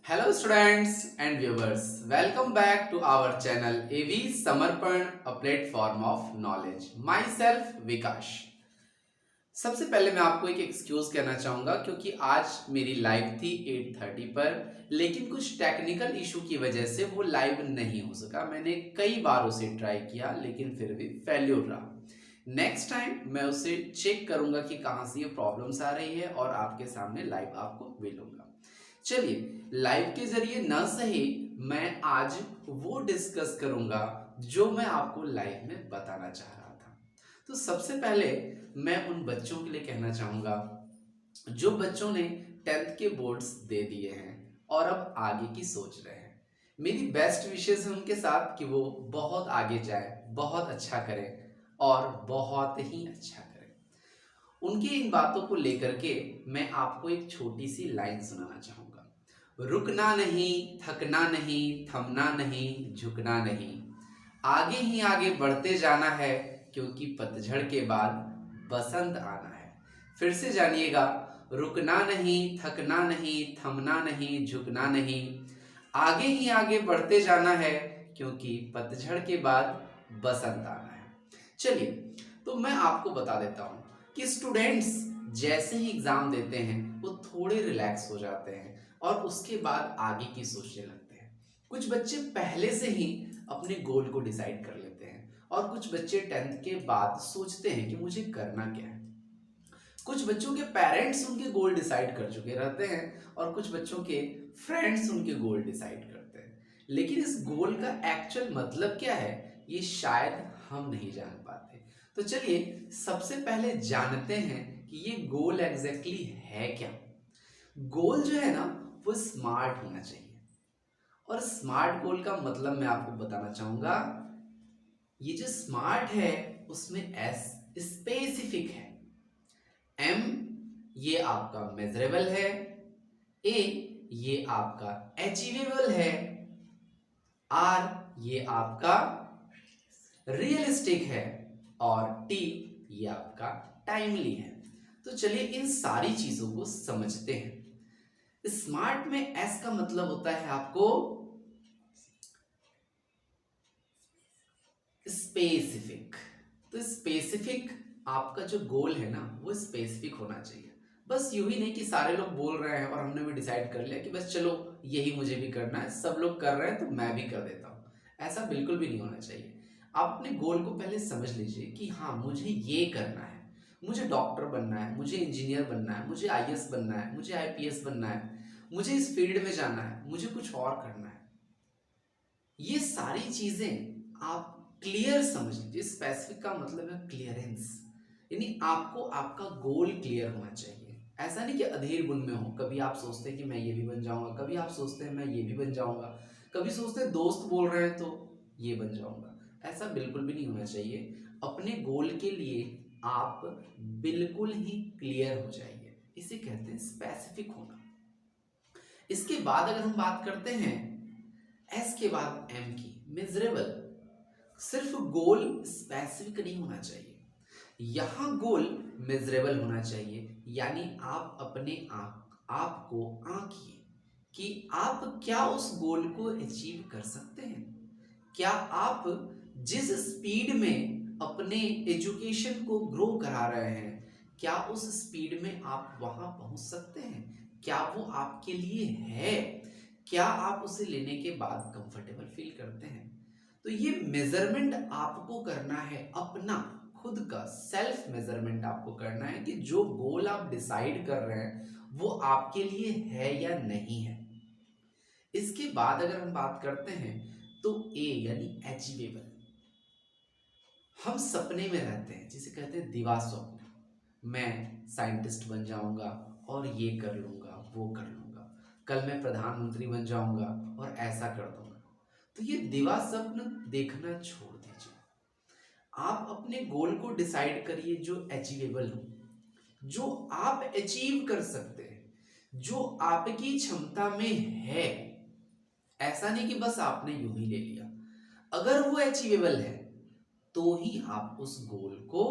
Hello students and viewers, welcome back to our channel AV Samarpan, a platform of knowledge. Myself Vikash. सबसे पहले मैं आपको एक excuse कहना चाहूंगा क्योंकि आज मेरी लाइव थी 8:30 पर, लेकिन कुछ टेक्निकल इशू की वजह से वो लाइव नहीं हो सका। मैंने कई बार उसे ट्राई किया लेकिन फिर भी फेल्योर रहा। नेक्स्ट टाइम मैं उसे चेक करूंगा कि कहाँ से ये प्रॉब्लम्स आ रही है और आपके सामने लाइव आपको मिलूंगा। चलिए, लाइव के जरिए न सही मैं आज वो डिस्कस करूंगा जो मैं आपको लाइव में बताना चाह रहा था। तो सबसे पहले मैं उन बच्चों के लिए कहना चाहूंगा जो बच्चों ने 10th के बोर्ड्स दे दिए हैं और अब आगे की सोच रहे हैं। मेरी बेस्ट विशेस है उनके साथ कि वो बहुत आगे जाए, बहुत अच्छा करें और बहुत ही अच्छा करें। उनकी इन बातों को लेकर के मैं आपको एक छोटी सी लाइन सुनाना चाहूंगा। रुकना नहीं, थकना नहीं, थमना नहीं, झुकना नहीं, आगे ही आगे बढ़ते जाना है, क्योंकि पतझड़ के बाद बसंत आना है। फिर से जानिएगा, रुकना नहीं, थकना नहीं, थमना नहीं, झुकना नहीं, आगे ही आगे बढ़ते जाना है, क्योंकि पतझड़ के बाद बसंत आना है। चलिए, तो मैं आपको बता देता हूँ कि स्टूडेंट्स जैसे ही एग्जाम देते हैं वो थोड़े रिलैक्स हो जाते हैं और उसके बाद आगे की सोचने लगते हैं। कुछ बच्चे पहले से ही अपने गोल को डिसाइड कर लेते हैं और कुछ बच्चे 10th के बाद सोचते हैं कि मुझे करना क्या है। कुछ बच्चों के पेरेंट्स उनके गोल डिसाइड कर चुके रहते हैं और कुछ बच्चों के फ्रेंड्स उनके गोल डिसाइड करते हैं, लेकिन इस गोल का एक्चुअल मतलब क्या है ये शायद हम नहीं जान पाते। तो चलिए सबसे पहले जानते हैं कि ये गोल एग्जैक्टली है क्या। गोल जो है ना वो स्मार्ट होना चाहिए, और स्मार्ट गोल का मतलब मैं आपको बताना चाहूंगा। ये जो स्मार्ट है उसमें एस स्पेसिफिक है, एम ये आपका मेजरेबल है, ए ये आपका अचीवेबल है, आर ये आपका रियलिस्टिक है और टी ये आपका टाइमली है। तो चलिए इन सारी चीजों को समझते हैं। स्मार्ट में एस का मतलब होता है आपको स्पेसिफिक। तो स्पेसिफिक आपका जो गोल है ना वो स्पेसिफिक होना चाहिए। बस यूं ही नहीं कि सारे लोग बोल रहे हैं और हमने भी डिसाइड कर लिया कि बस चलो यही मुझे भी करना है, सब लोग कर रहे हैं तो मैं भी कर देता हूँ। ऐसा बिल्कुल भी नहीं होना चाहिए। आप अपने गोल को पहले समझ लीजिए कि हाँ मुझे ये करना है, मुझे डॉक्टर बनना है, मुझे इंजीनियर बनना है, मुझे आईएएस बनना है, मुझे आईपीएस बनना है, मुझे इस फील्ड में जाना है, मुझे कुछ और करना है। ये सारी चीजें आप क्लियर समझ लीजिए। स्पेसिफिक का मतलब है क्लियरेंस, यानी आपको आपका गोल क्लियर होना चाहिए। ऐसा नहीं कि अधीर बुन में हो, कभी आप सोचते हैं कि मैं ये भी बन जाऊंगा, कभी आप सोचते हैं मैं ये भी बन जाऊंगा, कभी सोचते हैं दोस्त बोल रहे हैं तो ये बन जाऊंगा। ऐसा बिल्कुल भी नहीं होना चाहिए। अपने गोल के लिए आप बिल्कुल ही क्लियर हो जाइए, इसे कहते हैं स्पेसिफिक होना। इसके बाद अगर हम बात करते हैं एस के बाद एम की, मेजरेबल। सिर्फ गोल स्पेसिफिक नहीं होना चाहिए, यहां गोल मेजरेबल होना चाहिए। यानी आप अपने आप को आंकिए कि आप क्या उस गोल को अचीव कर सकते हैं। क्या आप जिस स्पीड में अपने एजुकेशन को ग्रो करा रहे हैं, क्या उस स्पीड में आप वहां पहुंच सकते हैं? क्या वो आपके लिए है? क्या आप उसे लेने के बाद कंफर्टेबल फील करते हैं? तो ये मेजरमेंट आपको करना है, अपना खुद का सेल्फ मेजरमेंट आपको करना है कि जो गोल आप डिसाइड कर रहे हैं वो आपके लिए है या नहीं है। इसके बाद अगर हम बात करते हैं तो ए यानी अचीवेबल। हम सपने में रहते हैं जिसे कहते हैं दिवा स्वप्न। मैं साइंटिस्ट बन जाऊंगा और ये कर लूंगा, वो कर लूंगा, कल मैं प्रधानमंत्री बन जाऊंगा और ऐसा कर दूंगा। तो ये दिवा स्वप्न देखना छोड़ दीजिए। आप अपने गोल को डिसाइड करिए जो अचीवेबल हो, जो आप अचीव कर सकते हैं, जो आपकी क्षमता में है। ऐसा नहीं कि बस आपने यूं ही ले लिया। अगर वो अचीवेबल है तो ही आप उस गोल को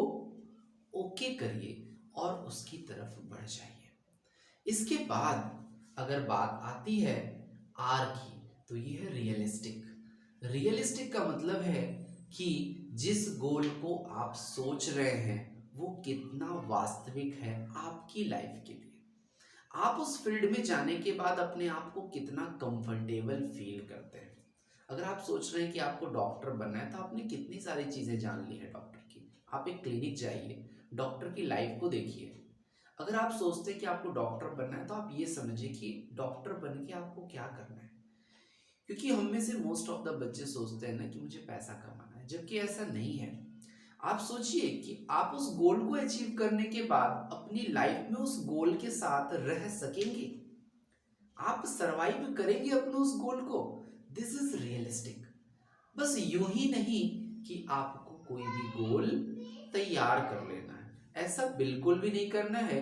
ओके करिए और उसकी तरफ बढ़ जाइए। इसके बाद अगर बात आती है आर की, तो ये है रियलिस्टिक। रियलिस्टिक का मतलब है कि जिस गोल को आप सोच रहे हैं वो कितना वास्तविक है आपकी लाइफ के लिए। आप उस फील्ड में जाने के बाद अपने आप को कितना कंफर्टेबल फील करते हैं। अगर आप सोच रहे हैं कि आपको डॉक्टर बनना है, तो आपने कितनी सारी चीज़ें जान ली है डॉक्टर की। आप एक क्लिनिक जाइए, डॉक्टर की लाइफ को देखिए। अगर आप सोचते हैं कि आपको डॉक्टर बनना है, तो आप ये समझिए कि डॉक्टर बन के आपको क्या करना है। क्योंकि हम में से मोस्ट ऑफ द बच्चे सोचते हैं ना कि मुझे पैसा कमाना है, जबकि ऐसा नहीं है। आप सोचिए कि आप उस गोल को अचीव करने के बाद अपनी लाइफ में उस गोल के साथ रह सकेंगे, आप सरवाइव करेंगे अपने उस गोल को। This is realistic. बस यूं ही नहीं कि आपको कोई भी गोल तैयार कर लेना है, ऐसा बिल्कुल भी नहीं करना है।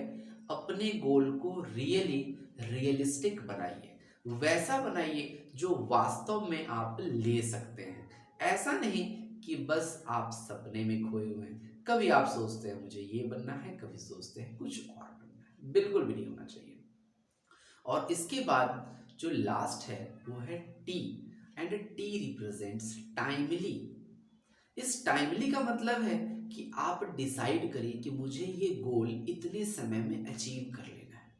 अपने गोल को रियलिस्टिक बनाइए, वैसा बनाइए जो वास्तव में आप ले सकते हैं। ऐसा नहीं कि बस आप सपने में खोए हुए हैं। कभी आप सोचते हैं मुझे ये बनना है, कभी सोचते हैं कुछ और बनना है। बिल्कुल भी नहीं होना चाहिए। और इसके बाद जो लास्ट है वो है T, and T represents timely. इस टाइमली का मतलब है कि आप डिसाइड करिए कि मुझे ये गोल इतने समय में अचीव कर लेना है।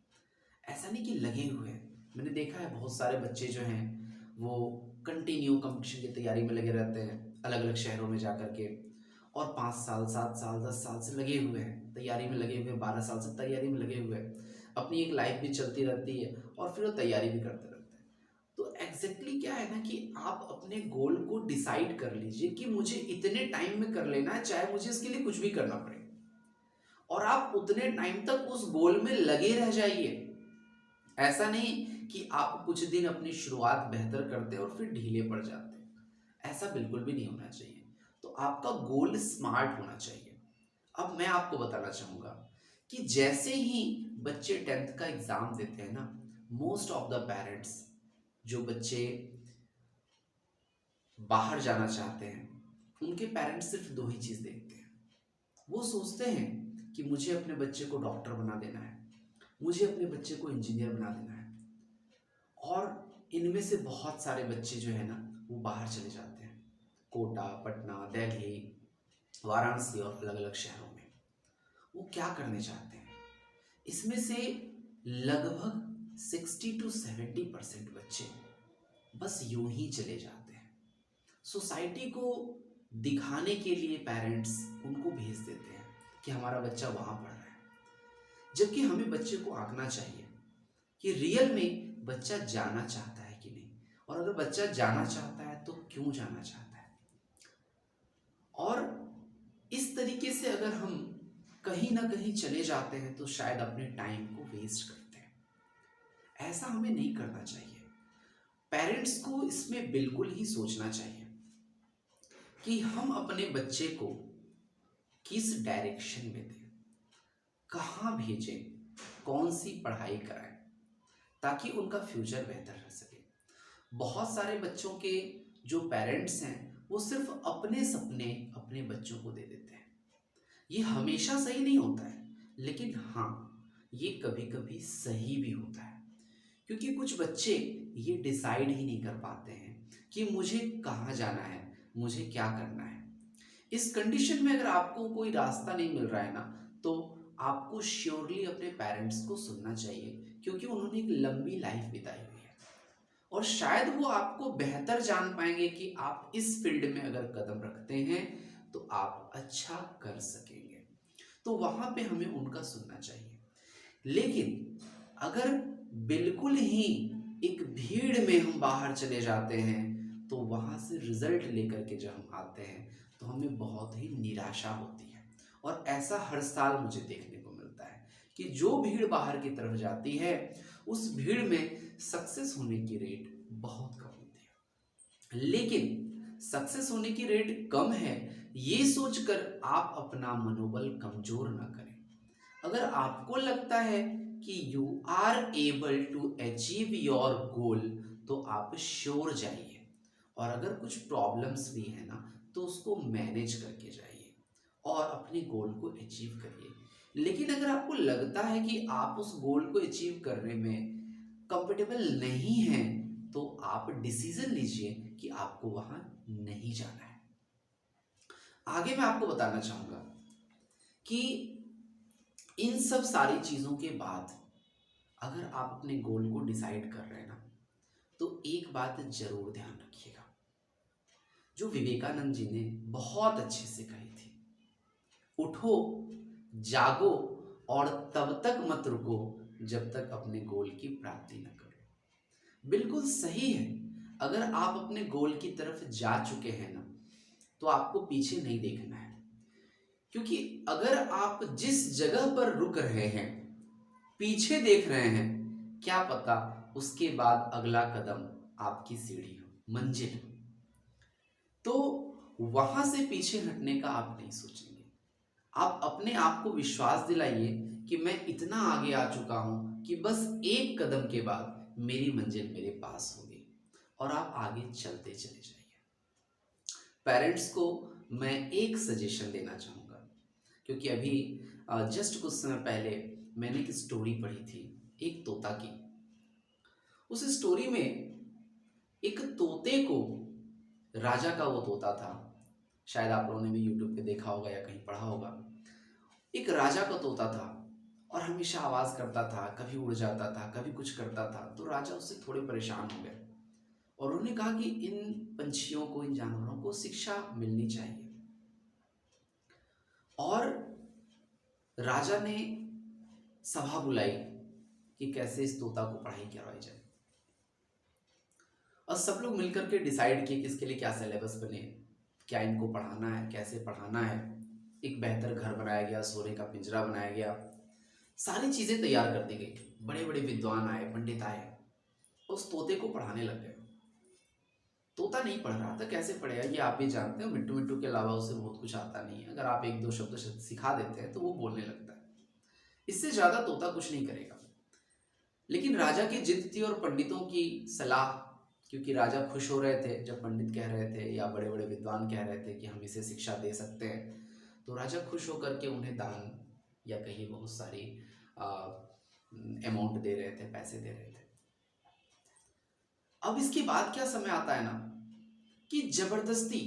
ऐसा नहीं कि लगे हुए हैं। मैंने देखा है बहुत सारे बच्चे जो हैं वो कंटिन्यू कंपटीशन की तैयारी में लगे रहते हैं, अलग अलग शहरों में जा कर के, और 5 साल 7 साल 10 साल से लगे हुए हैं तैयारी में, लगे हुए हैं 12 साल से तैयारी में लगे हुए हैं। अपनी एक लाइफ भी चलती रहती है और फिर वो तैयारी भी करते रहते हैं। तो एग्जैक्टली क्या है ना कि आप अपने गोल को डिसाइड कर लीजिए कि मुझे इतने टाइम में कर लेना है, चाहे मुझे इसके लिए कुछ भी करना पड़े, और आप उतने टाइम तक उस गोल में लगे रह जाइए। ऐसा नहीं कि आप कुछ दिन अपनी शुरुआत बेहतर करते हैं और फिर ढीले पड़ जाते हैं। ऐसा बिल्कुल भी नहीं होना चाहिए। तो आपका गोल स्मार्ट होना चाहिए। अब मैं आपको बताना चाहूंगा कि जैसे ही बच्चे 10th का एग्जाम देते हैं ना, मोस्ट ऑफ द पेरेंट्स, जो बच्चे बाहर जाना चाहते हैं, उनके पेरेंट्स सिर्फ दो ही चीज देखते हैं। वो सोचते हैं कि मुझे अपने बच्चे को डॉक्टर बना देना है, मुझे अपने बच्चे को इंजीनियर बना देना है। और इनमें से बहुत सारे बच्चे जो है ना वो बाहर चले जाते हैं, कोटा, पटना, दिल्ली, वाराणसी और अलग अलग शहरों में। वो क्या करने चाहते हैं? इसमें से लगभग 60 to 70% बच्चे बस यूं ही चले जाते हैं। सोसाइटी को दिखाने के लिए पेरेंट्स उनको भेज देते हैं कि हमारा बच्चा वहां पढ़ रहा है, जबकि हमें बच्चे को आंकना चाहिए कि रियल में बच्चा जाना चाहता है कि नहीं, और अगर बच्चा जाना चाहता है तो क्यों जाना चाहता है। और इस तरीके से अगर हम कहीं ना कहीं चले जाते हैं तो शायद अपने टाइम को वेस्ट करते हैं। ऐसा हमें नहीं करना चाहिए। पेरेंट्स को इसमें बिल्कुल ही सोचना चाहिए कि हम अपने बच्चे को किस डायरेक्शन में दें, कहाँ भेजें, कौन सी पढ़ाई कराएं, ताकि उनका फ्यूचर बेहतर रह सके। बहुत सारे बच्चों के जो पेरेंट्स हैं वो सिर्फ अपने सपने अपने बच्चों को दे देते हैं। ये हमेशा सही नहीं होता है, लेकिन हाँ, ये कभी कभी सही भी होता है। क्योंकि कुछ बच्चे ये डिसाइड ही नहीं कर पाते हैं कि मुझे कहाँ जाना है, मुझे क्या करना है। इस कंडीशन में अगर आपको कोई रास्ता नहीं मिल रहा है ना, तो आपको श्योरली अपने पेरेंट्स को सुनना चाहिए, क्योंकि उन्होंने एक लंबी लाइफ बिताई हुई है और शायद वो आपको बेहतर जान पाएंगे कि आप इस फील्ड में अगर कदम रखते हैं तो आप अच्छा कर सकेंगे। तो वहां पे हमें उनका सुनना चाहिए। लेकिन अगर बिल्कुल ही एक भीड़ में हम बाहर चले जाते हैं, तो वहां से रिजल्ट लेकर के जब हम आते हैं तो हमें बहुत ही निराशा होती है। और ऐसा हर साल मुझे देखने को मिलता है कि जो भीड़ बाहर की तरफ जाती है, उस भीड़ में सक्सेस होने की रेट बहुत कम होती है। लेकिन सक्सेस होने की रेट कम है, ये सोचकर आप अपना मनोबल कमजोर ना करें। अगर आपको लगता है कि you are able to achieve your goal, तो आप श्योर जाइए। और अगर कुछ प्रॉब्लम्स भी है ना, तो उसको मैनेज करके जाइए और अपने गोल को अचीव करिए। लेकिन अगर आपको लगता है कि आप उस गोल को अचीव करने में कंफर्टेबल नहीं हैं तो आप डिसीजन लीजिए कि आपको वहां नहीं जाना है। आगे मैं आपको बताना चाहूंगा कि इन सब सारी चीजों के बाद अगर आप अपने गोल को डिसाइड कर रहे हैं ना, तो एक बात जरूर ध्यान रखिएगा जो विवेकानंद जी ने बहुत अच्छे से कही थी, उठो, जागो और तब तक मत रुको जब तक अपने गोल की प्राप्ति न करो। बिल्कुल सही है। अगर आप अपने गोल की तरफ जा चुके हैं ना, तो आपको पीछे नहीं देखना है, क्योंकि अगर आप जिस जगह पर रुक रहे हैं पीछे देख रहे हैं, क्या पता उसके बाद अगला कदम आपकी सीढ़ी हो, मंजिल हो। तो वहां से पीछे हटने का आप नहीं सोचेंगे। आप अपने आप को विश्वास दिलाइए कि मैं इतना आगे आ चुका हूं कि बस एक कदम के बाद मेरी मंजिल मेरे पास होगी, और आप आगे चलते चले जाइए। पेरेंट्स को मैं एक सजेशन देना चाहूँगा, क्योंकि अभी जस्ट कुछ समय पहले मैंने एक स्टोरी पढ़ी थी एक तोता की। उस स्टोरी में एक तोते को, राजा का वो तोता था, शायद आप लोगों ने भी यूट्यूब पे देखा होगा या कहीं पढ़ा होगा। एक राजा का तोता था और हमेशा आवाज़ करता था, कभी उड़ जाता था, कभी कुछ करता था। तो राजा उससे थोड़े परेशान हो गए और उन्होंने कहा कि इन पंछियों को, इन जानवरों को शिक्षा मिलनी चाहिए। और राजा ने सभा बुलाई कि कैसे इस तोता को पढ़ाई करवाई जाए, और सब लोग मिलकर के डिसाइड किए कि इसके लिए क्या सिलेबस बने, क्या इनको पढ़ाना है, कैसे पढ़ाना है। एक बेहतर घर बनाया गया, सोने का पिंजरा बनाया गया, सारी चीज़ें तैयार कर दी गई। बड़े बड़े विद्वान आए, पंडित आए, उस तोते को पढ़ाने लग गए। तोता नहीं पढ़ रहा था, कैसे पढ़ेगा ये आप भी जानते हो, मिट्टू मिट्टू के अलावा उसे बहुत कुछ आता नहीं है। अगर आप एक दो शब्द सिखा देते हैं तो वो बोलने लगता है, इससे ज़्यादा तोता कुछ नहीं करेगा। लेकिन राजा की जिद थी और पंडितों की सलाह, क्योंकि राजा खुश हो रहे थे जब पंडित कह रहे थे या बड़े बड़े विद्वान कह रहे थे कि हम इसे शिक्षा दे सकते हैं, तो राजा खुश होकर के उन्हें दान या कहीं बहुत सारी अमाउंट दे रहे थे, पैसे दे रहे थे। अब इसके बाद क्या समय आता है ना कि जबरदस्ती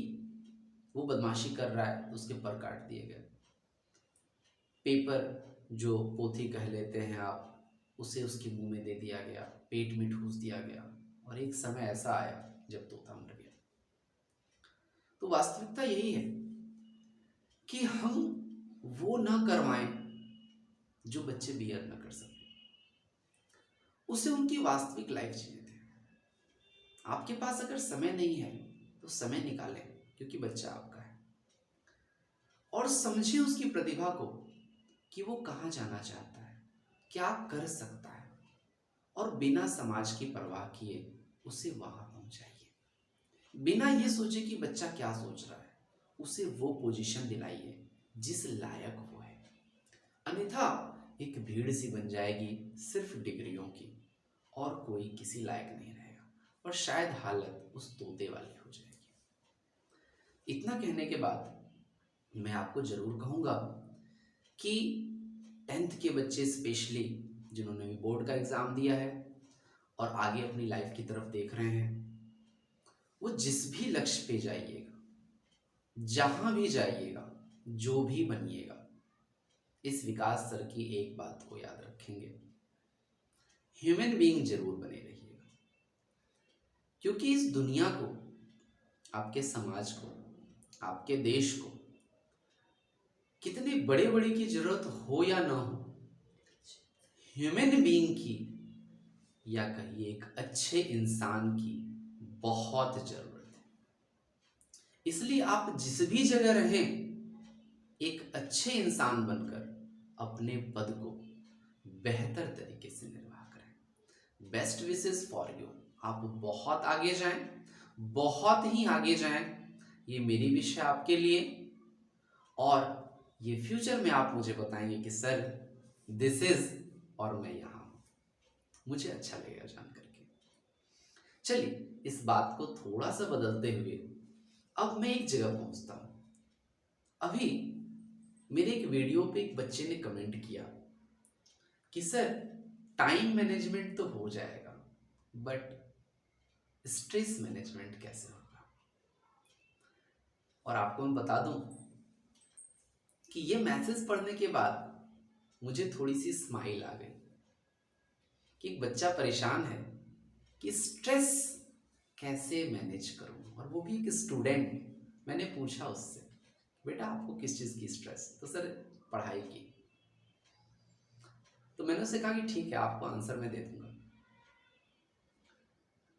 वो बदमाशी कर रहा है तो उसके पर काट दिए गए। पेपर जो पोथी कह लेते हैं आप, उसे उसके मुंह में दे दिया गया, पेट में ठूस दिया गया, और एक समय ऐसा आया जब तोता मर गया। तो वास्तविकता यही है कि हम वो ना करवाएं जो बच्चे बियर ना कर सके, उसे उनकी वास्तविक लाइफ जीने दें। आपके पास अगर समय नहीं है तो समय निकालें, क्योंकि बच्चा आपका है, और समझिए उसकी प्रतिभा को कि वो कहाँ जाना चाहता है, क्या कर सकता है, और बिना समाज की परवाह किए उसे वहां पहुंचाइए। बिना ये सोचे कि बच्चा क्या सोच रहा है, उसे वो पोजीशन दिलाइए जिस लायक वो है। अन्यथा एक भीड़ सी बन जाएगी सिर्फ डिग्रियों की, और कोई किसी लायक नहीं रहेगा, और शायद हालत उस तोते वाली हो जाएगी। इतना कहने के बाद मैं आपको जरूर कहूंगा कि 10th के बच्चे स्पेशली जिन्होंने भी बोर्ड का एग्जाम दिया है और आगे अपनी लाइफ की तरफ देख रहे हैं, वो जिस भी लक्ष्य पे जाइएगा, जहां भी जाइएगा, जो भी बनिएगा, इस विकास सर की एक बात को याद रखेंगे, ह्यूमन बीइंग जरूर बने रहिएगा। क्योंकि इस दुनिया को, आपके समाज को, आपके देश को कितने बड़े बड़े की जरूरत हो या ना हो, ह्यूमन बीइंग की, या कहिए एक अच्छे इंसान की बहुत जरूरत है। इसलिए आप जिस भी जगह रहें, एक अच्छे इंसान बनकर अपने पद को बेहतर तरीके से निर्वाह करें। Best wishes for you. आप बहुत आगे जाएं, बहुत ही आगे जाएं, ये मेरी विश है आपके लिए। और ये फ्यूचर में आप मुझे बताएंगे कि सर दिस इज, और मैं यहाँ हूँ। मुझे अच्छा लगेगा जान करके। चलिए इस बात को थोड़ा सा बदलते हुए अब मैं एक जगह पहुंचता हूं। अभी मेरे एक वीडियो पे एक बच्चे ने कमेंट किया कि सर टाइम मैनेजमेंट तो हो जाएगा, बट स्ट्रेस मैनेजमेंट कैसे होगा? और आपको मैं बता दूं कि ये मैसेज पढ़ने के बाद मुझे थोड़ी सी स्माइल आ गई कि एक बच्चा परेशान है कि स्ट्रेस कैसे मैनेज करूं, और वो भी एक स्टूडेंट। मैंने पूछा उससे, बेटा आपको किस चीज़ की स्ट्रेस? तो सर पढ़ाई की। तो मैंने उससे कहा कि ठीक है, आपको आंसर मैं दे दूंगा।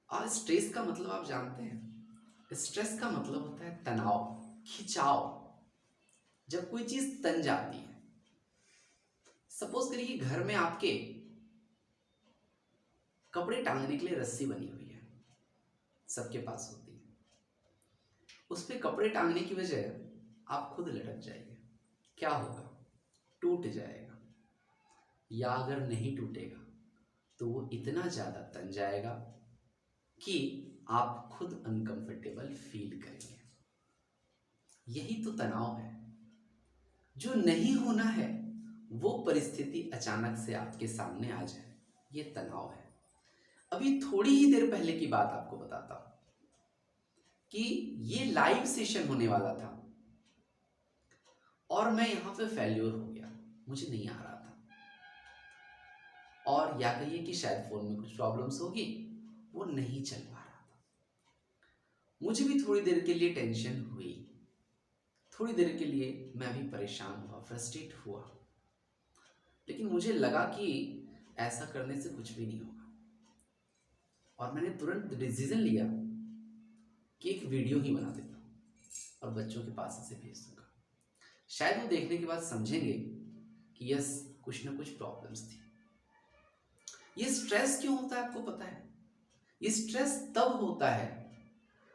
और स्ट्रेस का मतलब आप जानते हैं? स्ट्रेस का मतलब होता है तनाव, खिंचाव। जब कोई चीज तन जाती है, सपोज करिए घर में आपके कपड़े टांगने के लिए रस्सी बनी हुई है, सबके पास होती है। उस पे कपड़े टांगने की वजह आप खुद लटक जाएंगे, क्या होगा? टूट जाएगा। या अगर नहीं टूटेगा तो वो इतना ज्यादा तन जाएगा कि आप खुद अनकंफर्टेबल फील करेंगे। यही तो तनाव है। जो नहीं होना है वो परिस्थिति अचानक से आपके सामने आ जाए, ये तनाव है। अभी थोड़ी ही देर पहले की बात आपको बताता हूं कि ये लाइव सेशन होने वाला था और मैं यहां पे फेल्योर हो गया, मुझे नहीं आ रहा था। और या कहिए कि शायद फोन में कुछ प्रॉब्लम्स होगी, वो नहीं चल पा रहा था। मुझे भी थोड़ी देर के लिए टेंशन हुई, थोड़ी देर के लिए मैं भी परेशान हुआ, फ्रस्ट्रेट हुआ। लेकिन मुझे लगा कि ऐसा करने से कुछ भी नहीं होगा, और मैंने तुरंत डिसीजन लिया कि एक वीडियो ही बना देता हूँ और बच्चों के पास इसे भेज दूंगा। शायद वो देखने के बाद समझेंगे कि यस, कुछ ना कुछ प्रॉब्लम्स थी। ये स्ट्रेस क्यों होता है आपको पता है? ये स्ट्रेस तब होता है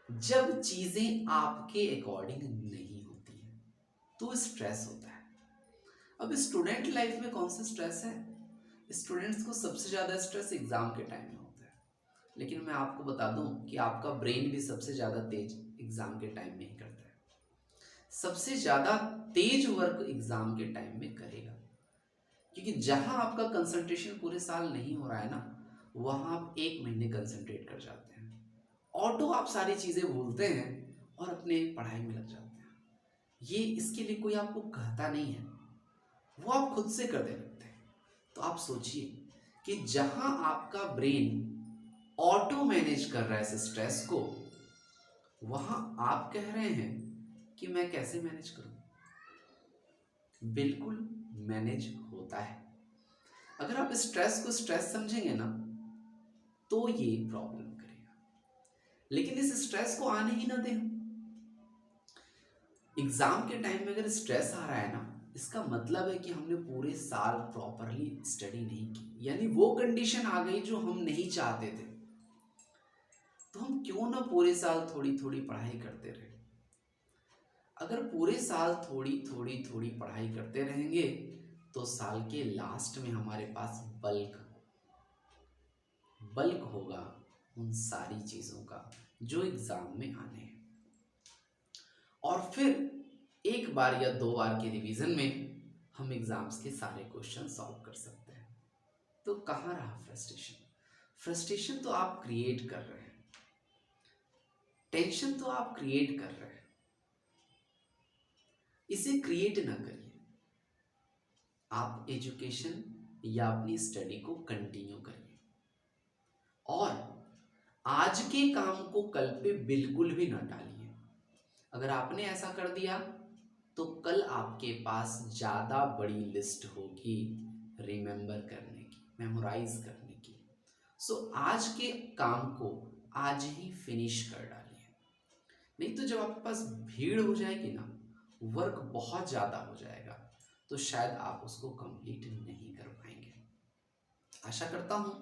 जब चीजें आपके अकॉर्डिंग नहीं होती है, तो स्ट्रेस होता है। अब स्टूडेंट लाइफ में कौन सा स्ट्रेस है? स्टूडेंट्स को सबसे ज्यादा स्ट्रेस एग्जाम के टाइम में होता है। लेकिन मैं आपको बता दूं कि आपका ब्रेन भी सबसे ज्यादा तेज एग्जाम के टाइम में ही करता है। सबसे ज्यादा तेज वर्क एग्जाम के टाइम में करेगा, क्योंकि जहां आपका कंसंट्रेशन पूरे साल नहीं हो रहा है ना, वहां आप एक महीने कंसंट्रेट कर जाते हैं। ऑटो आप सारी चीजें भूलते हैं और अपने पढ़ाई में लग जाते हैं। ये इसके लिए कोई आपको कहता नहीं है, वो आप खुद से करने लगते हैं। तो आप सोचिए कि जहां आपका ब्रेन ऑटो मैनेज कर रहा है इस स्ट्रेस को, वहां आप कह रहे हैं कि मैं कैसे मैनेज करूं? बिल्कुल मैनेज होता है। अगर आप स्ट्रेस को स्ट्रेस समझेंगे ना, तो ये प्रॉब्लम करेगा। लेकिन इस स्ट्रेस को आने ही ना दें। एग्जाम के टाइम में अगर स्ट्रेस आ रहा है ना, इसका मतलब है कि हमने पूरे साल प्रॉपरली स्टडी नहीं की, यानी वो कंडीशन आ गई जो हम नहीं चाहते थे। तो हम क्यों ना पूरे साल थोड़ी थोड़ी पढ़ाई करते रहे। अगर पूरे साल थोड़ी थोड़ी थोड़ी पढ़ाई करते रहेंगे तो साल के लास्ट में हमारे पास बल्क बल्क होगा उन सारी चीजों का जो एग्जाम में आने हैं। और फिर एक बार या दो बार के रिवीजन में हम एग्जाम्स के सारे क्वेश्चन सॉल्व कर सकते हैं। तो कहाँ रहा फ्रस्ट्रेशन? फ्रस्ट्रेशन तो आप क्रिएट कर रहे हैं, टेंशन तो आप क्रिएट कर रहे हैं। इसे क्रिएट ना करिए। आप एजुकेशन या अपनी स्टडी को कंटिन्यू करिए, और आज के काम को कल पे बिल्कुल भी ना टालिए। अगर आपने ऐसा कर दिया तो कल आपके पास ज्यादा बड़ी लिस्ट होगी रिमेंबर करने की, मेमोराइज करने की। सो आज के काम को आज ही फिनिश कर डालिए। नहीं तो जब आपके पास भीड़ हो जाएगी ना, वर्क बहुत ज्यादा हो जाएगा, तो शायद आप उसको कंप्लीट नहीं कर पाएंगे। आशा करता हूं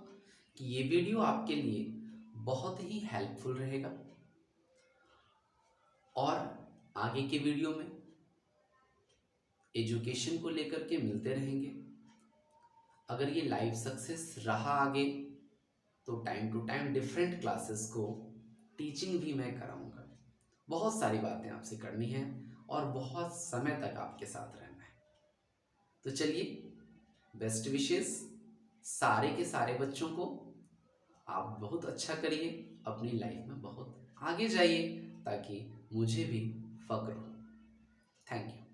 कि ये वीडियो आपके लिए बहुत ही हेल्पफुल रहेगा, और आगे के वीडियो में एजुकेशन को लेकर के मिलते रहेंगे। अगर ये लाइव सक्सेस रहा आगे तो time to time different classes को टीचिंग भी मैं कराऊंगा। बहुत सारी बातें आपसे करनी है और बहुत समय तक आपके साथ रहना है। तो चलिए, बेस्ट विशेस सारे के सारे बच्चों को, आप बहुत अच्छा करिए, अपनी लाइफ में बहुत आगे जाइए ताकि मुझे भी फ़क्र हो। Thank you.